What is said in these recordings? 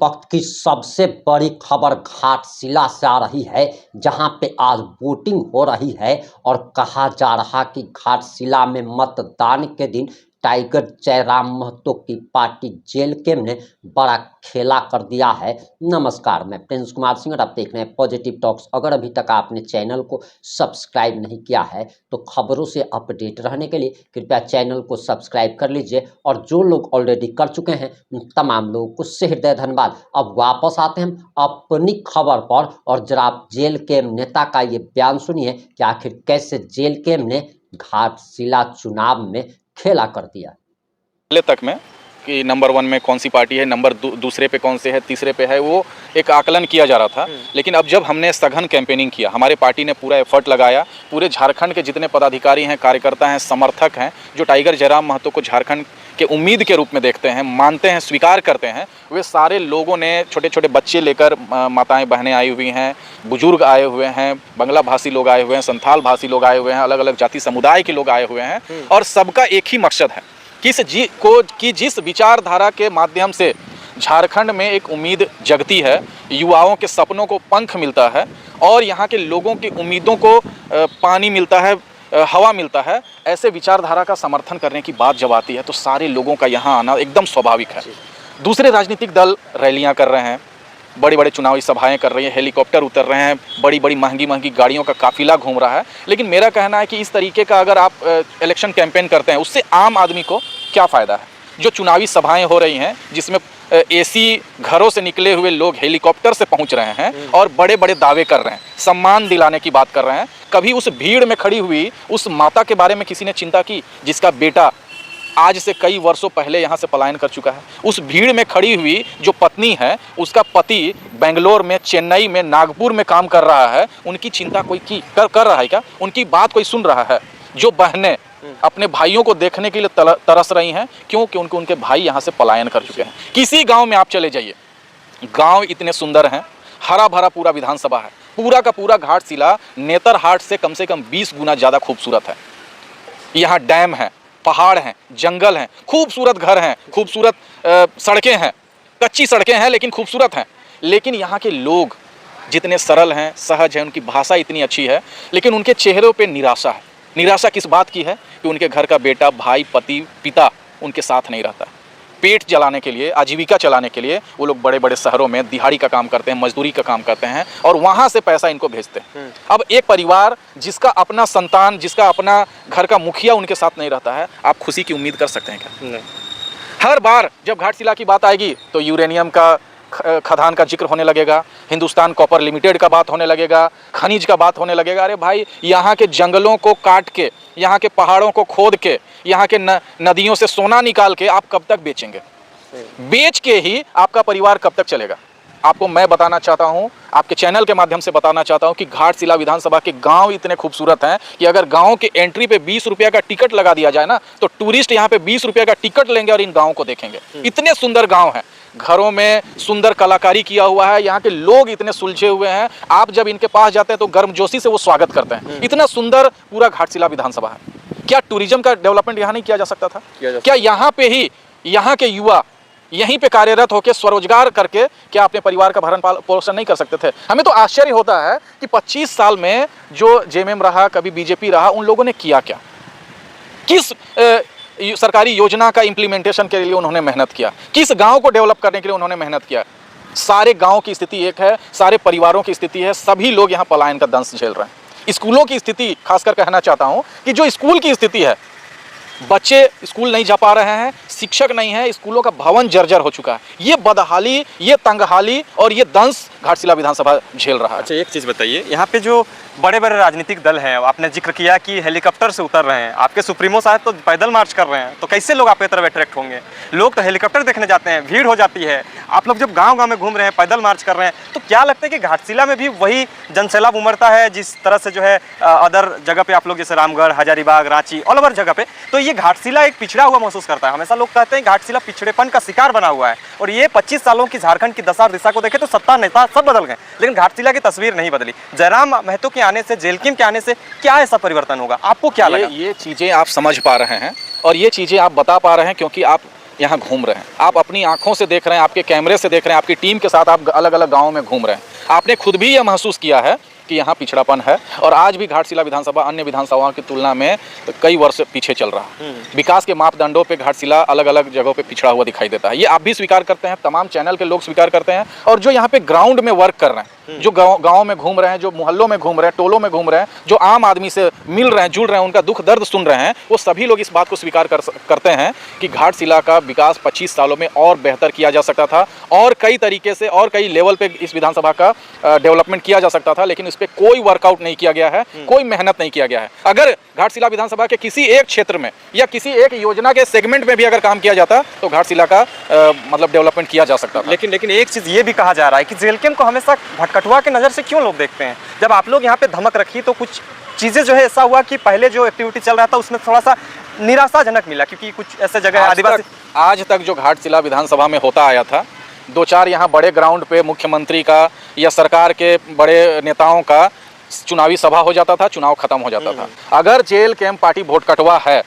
वक्त की सबसे बड़ी खबर घाटशिला से आ रही है, जहां पे आज वोटिंग हो रही है और कहा जा रहा कि घाटशिला में मतदान के दिन टाइगर जयराम महतो की पार्टी जेल कैम ने बड़ा खेला कर दिया है। नमस्कार, मैं प्रिंस कुमार सिंह और आप देख रहे हैं पॉजिटिव टॉक्स। अगर अभी तक आपने चैनल को सब्सक्राइब नहीं किया है तो खबरों से अपडेट रहने के लिए कृपया चैनल को सब्सक्राइब कर लीजिए, और जो लोग ऑलरेडी कर चुके हैं उन तमाम लोगों को सहृदय धन्यवाद। अब वापस आते हैं हम अपनी खबर पर, और जरा आप जेल कैम नेता का ये बयान सुनिए कि आखिर कैसे जेल कैम ने घाटशिला चुनाव में खेला कर दिया। पहले तक में कि नंबर 1 में कौन सी पार्टी है, नंबर दूसरे पे कौन से है, तीसरे पे है, वो एक आकलन किया जा रहा था। लेकिन अब जब हमने सघन कैंपेनिंग किया, हमारे पार्टी ने पूरा एफर्ट लगाया, पूरे झारखंड के जितने पदाधिकारी हैं, कार्यकर्ता हैं, समर्थक हैं, जो टाइगर जयराम महतो को झारखंड के उम्मीद के रूप में देखते हैं, मानते हैं, स्वीकार करते हैं, वे सारे लोगों ने, छोटे छोटे बच्चे लेकर माताएं बहनें आई हुई हैं, बुजुर्ग आए हुए हैं, बंगला भाषी लोग आए हुए हैं, संथाल भाषी लोग आए हुए हैं, अलग अलग जाति समुदाय के लोग आए हुए हैं, और सबका एक ही मकसद है कि जिस विचारधारा के माध्यम से झारखंड में एक उम्मीद जगती है, युवाओं के सपनों को पंख मिलता है और यहाँ के लोगों की उम्मीदों को पानी मिलता है, हवा मिलता है, ऐसे विचारधारा का समर्थन करने की बात जब आती है तो सारे लोगों का यहाँ आना एकदम स्वाभाविक है। दूसरे राजनीतिक दल रैलियाँ कर रहे हैं, बड़ी बड़ी चुनावी सभाएं कर रही हैं, हेलीकॉप्टर उतर रहे हैं, बड़ी बड़ी महंगी गाड़ियों का काफिला घूम रहा है। लेकिन मेरा कहना है कि इस तरीके का अगर आप इलेक्शन कैंपेन करते हैं, उससे आम आदमी को क्या फ़ायदा है। जो चुनावी सभाएं हो रही हैं, जिसमें एसी घरों से निकले हुए लोग हेलीकॉप्टर से पहुंच रहे हैं और बड़े बड़े दावे कर रहे हैं, सम्मान दिलाने की बात कर रहे हैं, कभी उस भीड़ में खड़ी हुई उस माता के बारे में किसी ने चिंता की जिसका बेटा आज से कई वर्षों पहले यहाँ से पलायन कर चुका है? उस भीड़ में खड़ी हुई जो पत्नी है, उसका पति बेंगलोर में, चेन्नई में, नागपुर में काम कर रहा है, उनकी चिंता कोई कर रहा है क्या? उनकी बात कोई सुन रहा है? जो बहनें अपने भाइयों को देखने के लिए तरस रही हैं, क्योंकि उनके भाई यहाँ से पलायन कर चुके हैं। किसी गाँव में आप चले जाइए, गाँव इतने सुंदर हैं, हरा भरा पूरा विधानसभा है, पूरा का पूरा घाटशिला नेतरहाट से कम 20 गुना ज़्यादा खूबसूरत है। यहाँ डैम है, पहाड़ हैं, जंगल हैं, खूबसूरत घर हैं, खूबसूरत सड़कें हैं, कच्ची सड़कें हैं लेकिन खूबसूरत हैं। लेकिन यहाँ के लोग जितने सरल हैं, सहज हैं, उनकी भाषा इतनी अच्छी है, लेकिन उनके चेहरों पे निराशा है। निराशा किस बात की है? कि उनके घर का बेटा, भाई, पति, पिता उनके साथ नहीं रहता। पेट चलाने के लिए, आजीविका चलाने के लिए वो लोग बड़े बड़े शहरों में दिहाड़ी का काम करते हैं, मजदूरी का काम करते हैं, और वहाँ से पैसा इनको भेजते हैं। अब एक परिवार जिसका अपना संतान, जिसका अपना घर का मुखिया उनके साथ नहीं रहता है, आप खुशी की उम्मीद कर सकते हैं क्या? नहीं। हर बार जब घाटशिला की बात आएगी तो यूरेनियम का खदान का जिक्र होने लगेगा, हिंदुस्तान कॉपर लिमिटेड का बात होने लगेगा, खनिज का बात होने लगेगा। अरे भाई, यहाँ के जंगलों को काट के, यहाँ के पहाड़ों को खोद के, यहाँ के नदियों से सोना निकाल के आप कब तक बेचेंगे? बेच के ही आपका परिवार कब तक चलेगा? आपको मैं बताना चाहता हूँ, आपके चैनल के माध्यम से बताना चाहता हूँ कि घाटशिला विधानसभा के गांव इतने खूबसूरत हैं कि अगर गांव के एंट्री पे 20 रुपये का टिकट लगा दिया जाए ना, तो टूरिस्ट यहाँ पे 20 रुपये का टिकट लेंगे और इन गाँव को देखेंगे। इतने सुंदर गाँव हैं, घरों में सुंदर कलाकारी किया हुआ है, यहाँ के लोग इतने सुलझे हुए हैं, आप जब इनके पास जाते हैं तो गर्मजोशी से वो स्वागत करते हैं। इतना सुंदर पूरा घाटशिला विधानसभा है। क्या टूरिज्म का डेवलपमेंट यहाँ नहीं किया जा सकता था? क्या यहाँ पे ही यहाँ के युवा यहीं पे कार्यरत होकर स्वरोजगार करके क्या अपने परिवार का भरण पोषण नहीं कर सकते थे? हमें तो आश्चर्य होता है कि 25 साल में जो जेएमएम रहा, कभी बीजेपी रहा, उन लोगों ने किया क्या? किस सरकारी योजना का इम्प्लीमेंटेशन के लिए उन्होंने मेहनत किया? किस गांव को डेवलप करने के लिए उन्होंने मेहनत किया? सारे गांव की स्थिति एक है, सारे परिवारों की स्थिति है, सभी लोग यहाँ पलायन का दंश झेल रहे हैं। स्कूलों की स्थिति खासकर कहना चाहता हूँ कि जो स्कूल की स्थिति है, बच्चे स्कूल नहीं जा पा रहे हैं, शिक्षक नहीं है, स्कूलों का भवन जर्जर हो चुका है। ये बदहाली, ये तंगहाली और ये दंश घाटशिला विधानसभा झेल रहा है। अच्छा, एक चीज़ बताइए, यहाँ पे जो बड़े बड़े राजनीतिक दल हैं, आपने जिक्र किया कि हेलीकॉप्टर से उतर रहे हैं, आपके सुप्रीमो साहब तो पैदल मार्च कर रहे हैं, तो कैसे लोग आपकी तरफ अट्रैक्ट होंगे? लोग तो हेलीकॉप्टर देखने जाते हैं, भीड़ हो जाती है। आप लोग जब गाँव में घूम रहे हैं, पैदल मार्च कर रहे हैं, तो क्या लगता है कि घाटशिला में भी वही जनसैलाब उमड़ता है जिस तरह से जो है अदर जगह पे आप लोग, जैसे रामगढ़, हजारीबाग, रांची, ऑल ओवर जगह पे, तो ये घाटशिला एक पिछड़ा हुआ महसूस करता है? हमेशा लोग कहते हैं घाटशिला पिछड़ेपन का शिकार बना हुआ है, और ये 25 सालों की झारखंड की दशा दिशा को देखें तो सत्ता नेता सब बदल गए, लेकिन घाटशिला की तस्वीर नहीं बदली। जयराम महतो के आने से, जेल कैम के आने से क्या ऐसा परिवर्तन होगा? आपको क्या लगा? ये चीज़ें आप समझ पा रहे हैं और ये चीज़ें आप बता पा रहे हैं क्योंकि आप यहाँ घूम रहे हैं, आप अपनी आंखों से देख रहे हैं, आपके कैमरे से देख रहे हैं, आपकी टीम के साथ आप अलग अलग गाँव में घूम रहे हैं। आपने खुद भी यह महसूस किया है कि यहाँ पिछड़ापन है और आज भी घाटशिला विधानसभा अन्य विधानसभाओं की तुलना में कई वर्ष पीछे चल रहा है। विकास के मापदंडों पे घाटशिला अलग अलग जगहों पे पिछड़ा हुआ दिखाई देता है। ये आप भी स्वीकार करते हैं, तमाम चैनल के लोग स्वीकार करते हैं, और जो यहाँ पे ग्राउंड में वर्क कर रहे हैं, जो गाँव में घूम रहे हैं, जो मोहल्लों में घूम रहे हैं, टोलों में घूम रहे हैं, जो आम आदमी से मिल रहे हैं, जुड़ रहे हैं, उनका दुख दर्द सुन रहे हैं, वो सभी लोग इस बात को स्वीकार करते हैं कि घाटशिला का विकास 25 सालों में और बेहतर किया जा सकता था और कई तरीके से और कई लेवल पे इस विधानसभा का डेवलपमेंट किया जा सकता था, लेकिन इस पर कोई वर्कआउट नहीं किया गया है, कोई मेहनत नहीं किया गया है। अगर घाटशिला विधानसभा के किसी एक क्षेत्र में या किसी एक योजना के सेगमेंट में भी अगर काम किया जाता तो घाटशिला का मतलब डेवलपमेंट किया जा सकता था। लेकिन एक चीज़ ये भी कहा जा रहा है कि जेएलकेएम को हमेशा भटकटुआ के नज़र से क्यों लोग देखते हैं। जब आप लोग यहाँ पे धमक रखी तो कुछ चीज़ें जो है ऐसा हुआ कि पहले जो एक्टिविटी चल रहा था उसमें थोड़ा सा निराशाजनक मिला, क्योंकि कुछ ऐसे जगह आदिवासी आज तक जो घाटशिला विधानसभा में होता आया था, 2-4 यहाँ बड़े ग्राउंड पे मुख्यमंत्री का या सरकार के बड़े नेताओं का चुनावी सभा हो जाता था, चुनाव खत्म हो जाता था। अगर जेएलकेएम पार्टी भोटकटवा है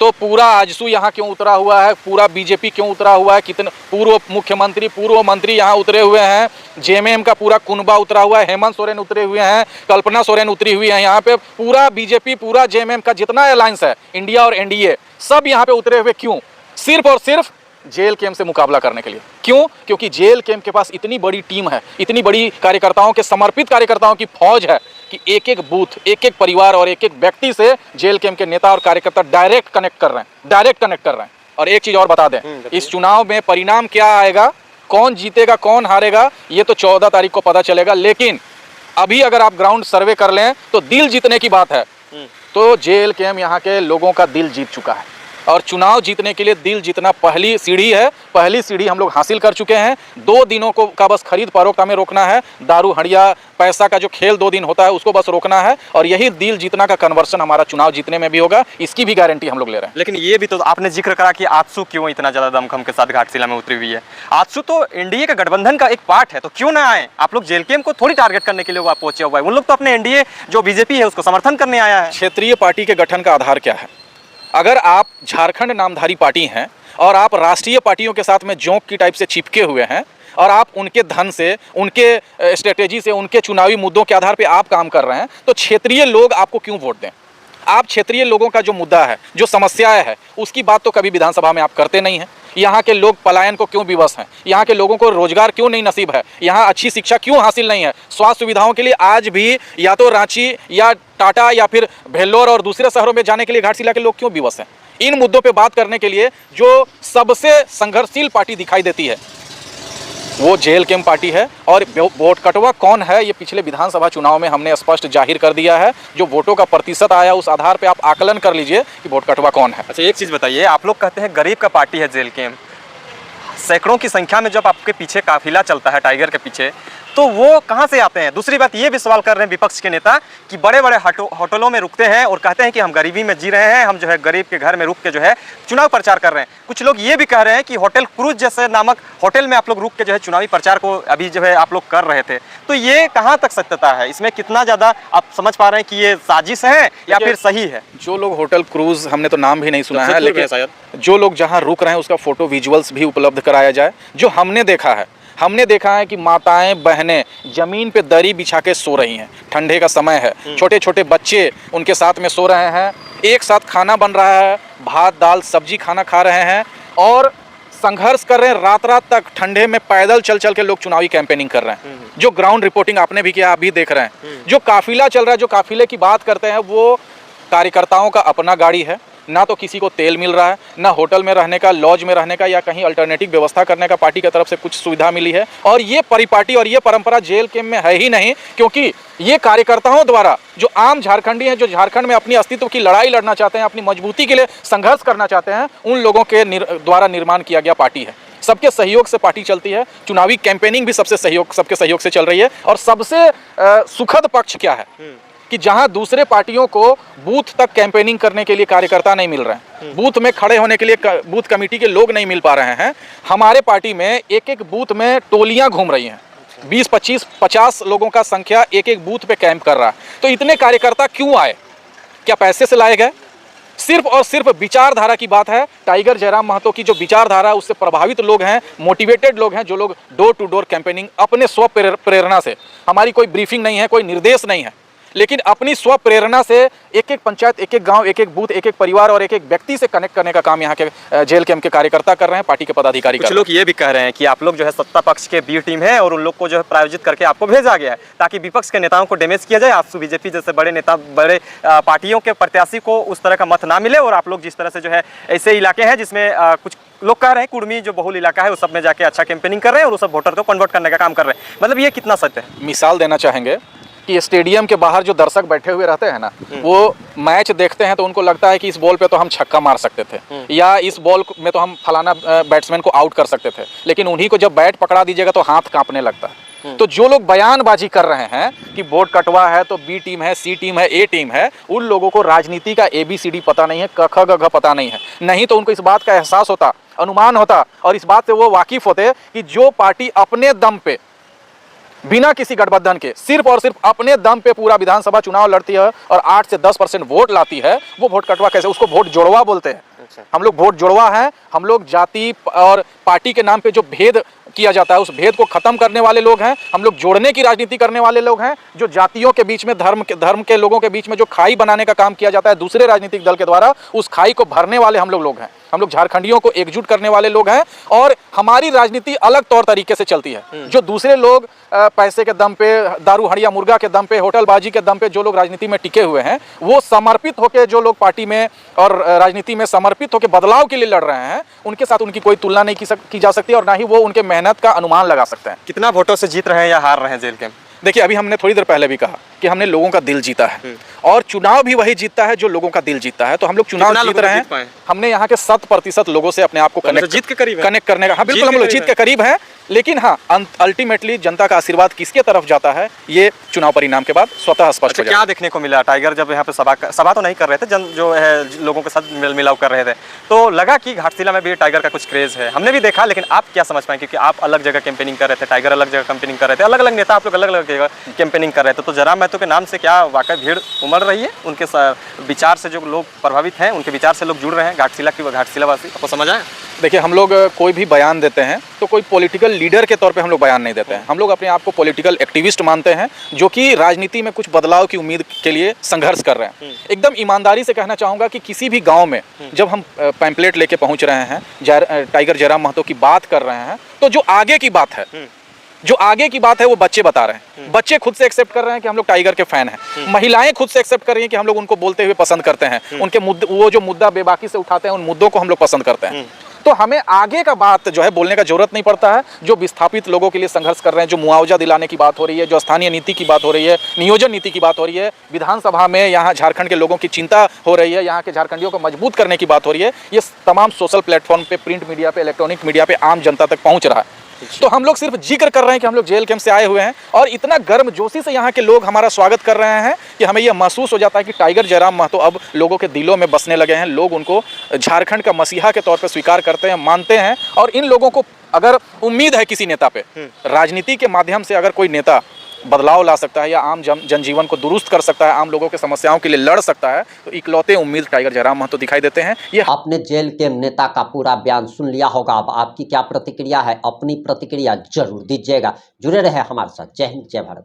तो पूरा आजसू यहाँ क्यों उतरा हुआ है, पूरा बीजेपी क्यों उतरा हुआ है, कितने पूर्व मुख्यमंत्री पूर्व मंत्री यहाँ उतरे हुए हैं, जेएमएम का पूरा कुनबा उतरा हुआ है, हेमंत सोरेन उतरे हुए हैं, कल्पना सोरेन उतरी हुई है, यहाँ पे पूरा बीजेपी पूरा जेएमएम का जितना अलायंस है इंडिया और एनडीए सब यहाँ पे उतरे हुए क्यों? सिर्फ और सिर्फ जेएलकेएम से मुकाबला करने के लिए। क्यों? क्योंकि जेएलकेएम के पास इतनी बड़ी टीम है, इतनी बड़ी कार्यकर्ताओं के समर्पित कार्यकर्ताओं की फौज है कि एक एक बूथ, एक एक परिवार और एक एक व्यक्ति से जेएलकेएम के नेता और कार्यकर्ता डायरेक्ट कनेक्ट कर रहे हैं। और एक चीज़ और बता दें, इस चुनाव में परिणाम क्या आएगा, कौन जीतेगा कौन हारेगा, ये तो 14 तारीख को पता चलेगा। लेकिन अभी अगर आप ग्राउंड सर्वे कर लें तो दिल जीतने की बात है, तो जेएलकेएम यहाँ के लोगों का दिल जीत चुका है। और चुनाव जीतने के लिए दिल जीतना पहली सीढ़ी है, पहली सीढ़ी हम लोग हासिल कर चुके हैं। 2 दिनों को का बस खरीद फरोख्त हमें रोकना है, दारू हड़िया पैसा का जो खेल 2 दिन होता है उसको बस रोकना है, और यही दिल जीतना का कन्वर्सन हमारा चुनाव जीतने में भी होगा, इसकी भी गारंटी हम लोग ले रहे हैं। लेकिन ये भी तो आपने जिक्र करा कि आजसू क्यों इतना ज़्यादा दमखम के साथ घाटशिला में उतरी हुई है। आजसू तो एनडीए का गठबंधन का एक पार्ट है, तो क्यों ना आए? आप लोग जेएलकेएम को थोड़ी टारगेट करने के लिए आप पहुंचे हुआ है, उन लोग तो अपने एनडीए जो बीजेपी है उसको समर्थन करने आया है। क्षेत्रीय पार्टी के गठन का आधार क्या है? अगर आप झारखंड नामधारी पार्टी हैं और आप राष्ट्रीय पार्टियों के साथ में जोंक की टाइप से चिपके हुए हैं और आप उनके धन से, उनके स्ट्रेटेजी से, उनके चुनावी मुद्दों के आधार पे आप काम कर रहे हैं, तो क्षेत्रीय लोग आपको क्यों वोट दें? आप क्षेत्रीय लोगों का जो मुद्दा है, जो समस्याएं है, उसकी बात तो कभी विधानसभा में आप करते नहीं हैं। यहाँ के लोग पलायन को क्यों विवश हैं? यहाँ के लोगों को रोजगार क्यों नहीं नसीब है? यहाँ अच्छी शिक्षा क्यों हासिल नहीं है? स्वास्थ्य सुविधाओं के लिए आज भी या तो रांची या टाटा या फिर भेल्लोर और दूसरे शहरों में जाने के लिए घाटशिला के लोग क्यों विवश हैं? इन मुद्दों पे बात करने के लिए जो सबसे संघर्षशील पार्टी दिखाई देती है वो जेएलकेएम पार्टी है। और वोटकटवा कौन है ये पिछले विधानसभा चुनाव में हमने स्पष्ट जाहिर कर दिया है। जो वोटों का प्रतिशत आया उस आधार पे आप आकलन कर लीजिए कि वोटकटवा कौन है। अच्छा, एक चीज़ बताइए, आप लोग कहते हैं गरीब का पार्टी है जेएलकेएम, सैकड़ों की संख्या में जब आपके पीछे काफिला चलता है टाइगर के पीछे, तो वो कहाँ से आते हैं? दूसरी बात ये भी सवाल कर रहे हैं विपक्ष के नेता कि बड़े बड़े होटलों में रुकते हैं और कहते हैं कि हम गरीबी में जी रहे हैं, हम जो है गरीब के घर में रुक के जो है चुनाव प्रचार कर रहे हैं। कुछ लोग ये भी कह रहे हैं कि होटल क्रूज जैसे नामक होटल में आप लोग रुक के जो है चुनावी प्रचार को अभी जो है आप लोग कर रहे थे। तो ये कहाँ तक सत्यता है? इसमें कितना ज़्यादा आप समझ पा रहे हैं कि ये साजिश है या फिर सही है? जो लोग होटल क्रूज, हमने तो नाम भी नहीं सुना है, लेकिन जो लोग जहाँ रुक रहे हैं उसका फोटो विजुअल्स भी उपलब्ध कराया जाए। जो हमने देखा है कि माताएं बहनें जमीन पे दरी बिछा के सो रही हैं, ठंडे का समय है, छोटे छोटे बच्चे उनके साथ में सो रहे हैं, एक साथ खाना बन रहा है, भात दाल सब्जी खाना खा रहे हैं और संघर्ष कर रहे हैं। रात रात तक ठंडे में पैदल चल चल के लोग चुनावी कैंपेनिंग कर रहे हैं। जो ग्राउंड रिपोर्टिंग आपने भी किया, आप भी देख रहे हैं। जो काफिला चल रहा है, जो काफिले की बात करते हैं, वो कार्यकर्ताओं का अपना गाड़ी है, ना तो किसी को तेल मिल रहा है, ना होटल में रहने का, लॉज में रहने का या कहीं अल्टरनेटिव व्यवस्था करने का पार्टी की तरफ से कुछ सुविधा मिली है। और ये परिपाटी और ये परंपरा जेएलकेएम में है ही नहीं, क्योंकि ये कार्यकर्ताओं द्वारा जो आम झारखंडी हैं, जो झारखंड में अपनी अस्तित्व की लड़ाई लड़ना चाहते हैं, अपनी मजबूती के लिए संघर्ष करना चाहते हैं, उन लोगों के द्वारा निर्माण किया गया पार्टी है। सबके सहयोग से पार्टी चलती है। चुनावी कैंपेनिंग भी सबके सहयोग से चल रही है। और सबसे सुखद पक्ष क्या है कि जहां दूसरे पार्टियों को बूथ तक कैंपेनिंग करने के लिए कार्यकर्ता नहीं मिल रहे हैं, बूथ में खड़े होने के लिए बूथ कमेटी के लोग नहीं मिल पा रहे हैं, हमारे पार्टी में एक एक बूथ में टोलियां घूम रही हैं। 20, 25, 50 लोगों का संख्या एक एक बूथ पे कैंप कर रहा है। तो इतने कार्यकर्ता क्यों आए? क्या पैसे से लाए गए? सिर्फ और सिर्फ विचारधारा की बात है। टाइगर जयराम महतो की जो विचारधारा है उससे प्रभावित लोग हैं, मोटिवेटेड लोग हैं, जो लोग डोर टू डोर कैंपेनिंग अपने स्व प्रेरणा से, हमारी कोई ब्रीफिंग नहीं है, कोई निर्देश नहीं है, लेकिन अपनी स्व प्रेरणा से एक एक पंचायत, एक एक गांव, एक एक बूथ, एक एक परिवार और एक एक व्यक्ति से कनेक्ट करने का काम यहाँ के जेल कैंप के कार्यकर्ता कर रहे हैं, पार्टी के पदाधिकारी कर कुछ रहे लोग ये भी कह रहे हैं कि आप लोग जो है सत्ता पक्ष के बी टीम है और उन लोग को जो है प्रायोजित करके आपको भेजा गया है ताकि विपक्ष के नेताओं को डैमेज किया जाए, आप बीजेपी जैसे बड़े नेता, बड़े पार्टियों के प्रत्याशी को उस तरह का मत ना मिले, और आप लोग जिस तरह से जो है ऐसे इलाके हैं जिसमें कुछ लोग कह रहे हैं कुर्मी जो बहुल इलाका है उस सब में जाके अच्छा कैंपेनिंग कर रहे हैं और उस सब वोटर को कन्वर्ट करने का काम कर रहे हैं, मतलब ये कितना सत्य है? मिसाल देना चाहेंगे कि स्टेडियम के बाहर जो दर्शक बैठे हुए रहते हैं ना, वो मैच देखते हैं तो उनको लगता है कि इस बॉल पे तो हम छक्का मार सकते थे या इस बॉल में तो हम फलाना बैट्समैन को आउट कर सकते थे, लेकिन उन्हीं को जब बैट पकड़ा दीजिएगा तो हाथ कांपने लगता है। तो जो लोग बयानबाजी कर रहे हैं कि वोट कटवा है तो बी टीम है, सी टीम है, ए टीम है, उन लोगों को राजनीति का ABCD पता नहीं है, क ख ग घ पता नहीं है। नहीं तो उनको इस बात का एहसास होता, अनुमान होता और इस बात से वो वाकिफ होते कि जो पार्टी अपने दम पे, बिना किसी गठबंधन के, सिर्फ और सिर्फ अपने दम पे पूरा विधानसभा चुनाव लड़ती है और 8 से 10% वोट लाती है, वो वोट कटवा कैसे? उसको वोट जोड़वा बोलते हैं। हम लोग वोट जोड़वा हैं, हम लोग जाति और पार्टी के नाम पे जो भेद किया जाता है उस भेद को खत्म करने वाले लोग हैं। हम लोग जोड़ने की राजनीति करने वाले लोग हैं। जो जातियों के बीच में, धर्म के लोगों के बीच में जो खाई बनाने का काम किया जाता है दूसरे राजनीतिक दल के द्वारा, उस खाई को भरने वाले हम लोग हैं। हम लोग झारखंडियों को एकजुट करने वाले लोग हैं और हमारी राजनीति अलग तौर तरीके से चलती है। जो दूसरे लोग पैसे के दम पे, दारू हड़िया मुर्गा के दम पे, होटलबाजी के दम पे जो लोग राजनीति में टिके हुए हैं, वो समर्पित होकर जो लोग पार्टी में और राजनीति में समर्पित होकर बदलाव के लिए लड़ रहे हैं, उनके साथ उनकी कोई तुलना नहीं की जा सकती और ना ही वो उनके मेहनत का अनुमान लगा सकते हैं। कितना वोटों से जीत रहे हैं या हार रहे हैं जेल कैंप? देखिए, अभी हमने थोड़ी देर पहले भी कहा कि हमने लोगों का दिल जीता है और चुनाव भी वही जीतता है जो लोगों का दिल जीतता है। तो हम लोग चुनाव जीत रहे हैं। हमने यहाँ के 100% लोगों से अपने आप को जीत के करीब कनेक्ट करने का, हाँ बिल्कुल हम लोग जीत के करीब हैं। लेकिन हाँ, अल्टीमेटली जनता का आशीर्वाद किसके तरफ जाता है ये चुनाव परिणाम के बाद स्वतः स्पष्ट हो जाएगा। क्या देखने को मिला? टाइगर जब यहाँ पे सभा तो नहीं कर रहे थे, जो है लोगों के साथ मेल मिलाप कर रहे थे, तो लगा कि घाटशिला में भी टाइगर का कुछ क्रेज है। हमने भी देखा, लेकिन आप क्या समझ पाए? क्योंकि आप अलग जगह कैंपेनिंग कर रहे थे, टाइगर अलग जगह कैंपेनिंग कर रहे थे, अलग अलग नेता आप लोग अलग अलग जगह कैंपेनिंग कर रहे थे। तो जयराम महतो के नाम से क्या वाकई भीड़ उमड़ रही है? उनके विचार से जो लोग प्रभावित हैं, उनके विचार से लोग जुड़ रहे हैं, घाटशिला वासी, आपको समझ आया? देखिए, हम लोग कोई भी बयान देते हैं तो कोई पॉलिटिकल लीडर के तौर पे हम लोग बयान नहीं देते हैं। हम लोग अपने आप को पॉलिटिकल एक्टिविस्ट मानते हैं जो कि राजनीति में कुछ बदलाव की उम्मीद के लिए संघर्ष कर रहे हैं। एकदम ईमानदारी से कहना चाहूँगा कि किसी भी गांव में जब हम पैम्पलेट लेके पहुँच रहे हैं, टाइगर जयराम महतो की बात कर रहे हैं, तो जो आगे की बात है, वो बच्चे बता रहे हैं। बच्चे खुद से एक्सेप्ट कर रहे हैं कि हम लोग टाइगर के फैन हैं। महिलाएं खुद से एक्सेप्ट कर रही हैं कि हम लोग उनको बोलते हुए पसंद करते हैं। उनके मुद्दे, वो जो मुद्दा बेबाकी से उठाते हैं, उन मुद्दों को हम लोग पसंद करते हैं। तो हमें आगे का बात जो है बोलने का जरूरत नहीं पड़ता है। जो विस्थापित लोगों के लिए संघर्ष कर रहे हैं, जो मुआवजा दिलाने की बात हो रही है, जो स्थानीय नीति की बात हो रही है, नियोजन नीति की बात हो रही है, विधानसभा में यहाँ झारखंड के लोगों की चिंता हो रही है, यहाँ के झारखंडियों को मजबूत करने की बात हो रही है, ये तमाम सोशल प्लेटफॉर्म पे, प्रिंट मीडिया पे, इलेक्ट्रॉनिक मीडिया पे आम जनता तक पहुँच रहा है। तो हम लोग सिर्फ जिक्र कर रहे हैं कि हम लोग जेल कैंप से आए हुए हैं और इतना गर्मजोशी से यहाँ के लोग हमारा स्वागत कर रहे हैं कि हमें यह महसूस हो जाता है कि टाइगर जयराम महतो अब लोगों के दिलों में बसने लगे हैं। लोग उनको झारखंड का मसीहा के तौर पे स्वीकार करते हैं, मानते हैं। और इन लोगों को अगर उम्मीद है किसी नेता पे, राजनीति के माध्यम से अगर कोई नेता बदलाव ला सकता है या आम जनजीवन को दुरुस्त कर सकता है, आम लोगों के समस्याओं के लिए लड़ सकता है, तो इकलौते उम्मीद टाइगर जयराम महतो दिखाई देते हैं। ये आपने जेल के नेता का पूरा बयान सुन लिया होगा। अब आपकी क्या प्रतिक्रिया है? अपनी प्रतिक्रिया जरूर दीजिएगा। जुड़े रहे हमारे साथ। जय हिंद, जय भारत।